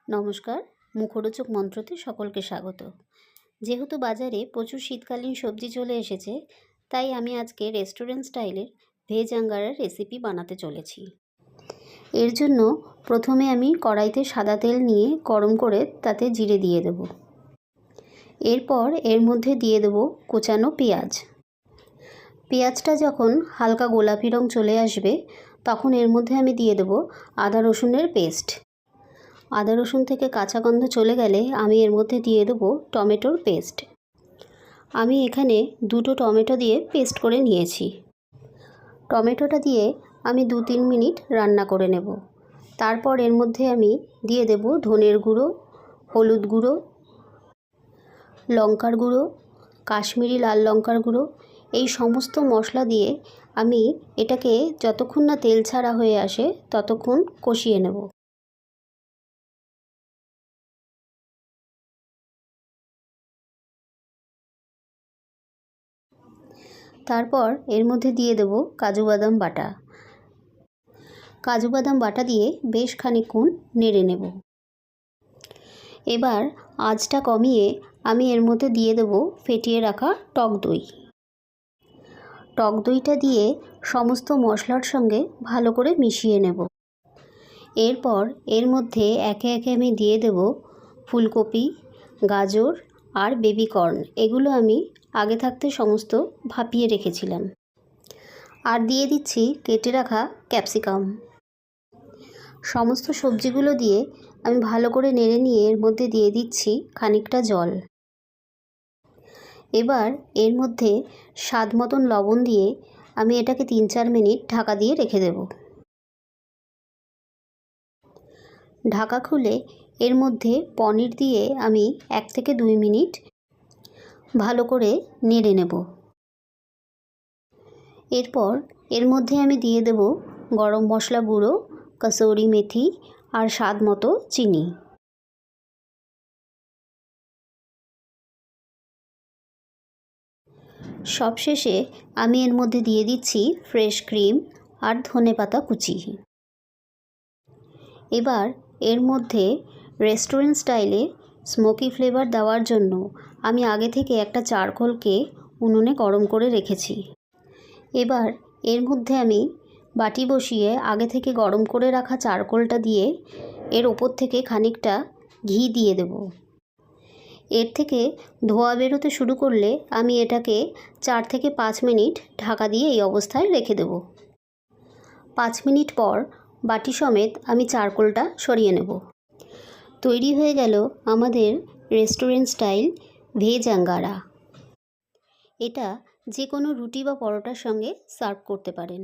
নমস্কার, মুখরোচক মন্ত্রতে সকলকে স্বাগত। যেহেতু বাজারে প্রচুর শীতকালীন সবজি চলে এসেছে, তাই আমি আজকে রেস্টুরেন্ট স্টাইলের ভেজ আঙ্গারার রেসিপি বানাতে চলেছি। এর জন্য প্রথমে আমি কড়াইতে সাদা তেল নিয়ে গরম করে তাতে জিরে দিয়ে দেব। এরপর এর মধ্যে দিয়ে দেব কোচানো পেঁয়াজ। পেঁয়াজটা যখন হালকা গোলাপি রং চলে আসবে, তখন এর মধ্যে আমি দিয়ে দেব আদা রসুনের পেস্ট। আদা রসুন থেকে কাঁচা গন্ধ চলে গেলে আমি এর মধ্যে দিয়ে দেবো টমেটোর পেস্ট। আমি এখানে 2টো টমেটো দিয়ে পেস্ট করে নিয়েছি। টমেটোটা দিয়ে আমি 2-3 মিনিট রান্না করে নেব। তারপর এর মধ্যে আমি দিয়ে দেব ধনের গুঁড়ো, হলুদ গুঁড়ো, লঙ্কার গুঁড়ো, কাশ্মীরি লাল লঙ্কার গুঁড়ো। এই সমস্ত মশলা দিয়ে আমি এটাকে যতক্ষণ না তেল ছাড়া হয়ে আসে ততক্ষণ কষিয়ে নেব। তারপর এর মধ্যে দিয়ে দেব কাজু বাদাম বাটা। কাজু বাদাম বাটা দিয়ে বেশ খানিকক্ষণ নেড়ে নেব। এবার আঁচটা কমিয়ে আমি এর মধ্যে দিয়ে দেব ফেটিয়ে রাখা টক দই। টক দইটা দিয়ে সমস্ত মশলার সঙ্গে ভালো করে মিশিয়ে নেব। এরপর এর মধ্যে একে একে আমি দিয়ে দেব ফুলকপি, গাজর আর বেবি কর্ন। এগুলো আমি আগে থাকতে সমস্ত ভাপিয়ে রেখেছিলাম। আর দিয়ে দিচ্ছি কেটে রাখা ক্যাপসিকাম। সমস্ত সবজিগুলো দিয়ে আমি ভালো করে নেড়ে নিয়ে এর মধ্যে দিয়ে দিচ্ছি খানিকটা জল। এবার এর মধ্যে স্বাদ মতন লবণ দিয়ে আমি এটাকে 3-4 মিনিট ঢাকা দিয়ে রেখে দেব। ঢাকা খুলে এর মধ্যে পনির দিয়ে আমি 1 থেকে 2 মিনিট ভালো করে নেড়ে নেব। এরপর এর মধ্যে আমি দিয়ে দেব গরম মশলা গুঁড়ো, কসুরি মেথি আর স্বাদ মতো চিনি। সবশেষে আমি এর মধ্যে দিয়ে দিচ্ছি ফ্রেশ ক্রিম আর ধনেপাতা কুচি। এবার এর মধ্যে রেস্টুরেন্ট স্টাইলে স্মোকি ফ্লেভার দেওয়ার জন্য আমি আগে থেকে একটা চারকোলকে উনুনে গরম করে রেখেছি। এবার এর মধ্যে আমি বাটি বসিয়ে আগে থেকে গরম করে রাখা চারকোলটা দিয়ে এর ওপর থেকে খানিকটা ঘি দিয়ে দেব। এর থেকে ধোঁয়া বেরোতে শুরু করলে আমি এটাকে 4 থেকে 5 মিনিট ঢাকা দিয়ে এই অবস্থায় রেখে দেব। 5 মিনিট পর বাটি সমেত আমি চারকোলটা সরিয়ে নেব। তৈরি হয়ে গেল আমাদের রেস্টুরেন্ট স্টাইল ভেজ আঙ্গারা। এটা যে কোনো রুটি বা পরোটার সঙ্গে সার্ভ করতে পারেন।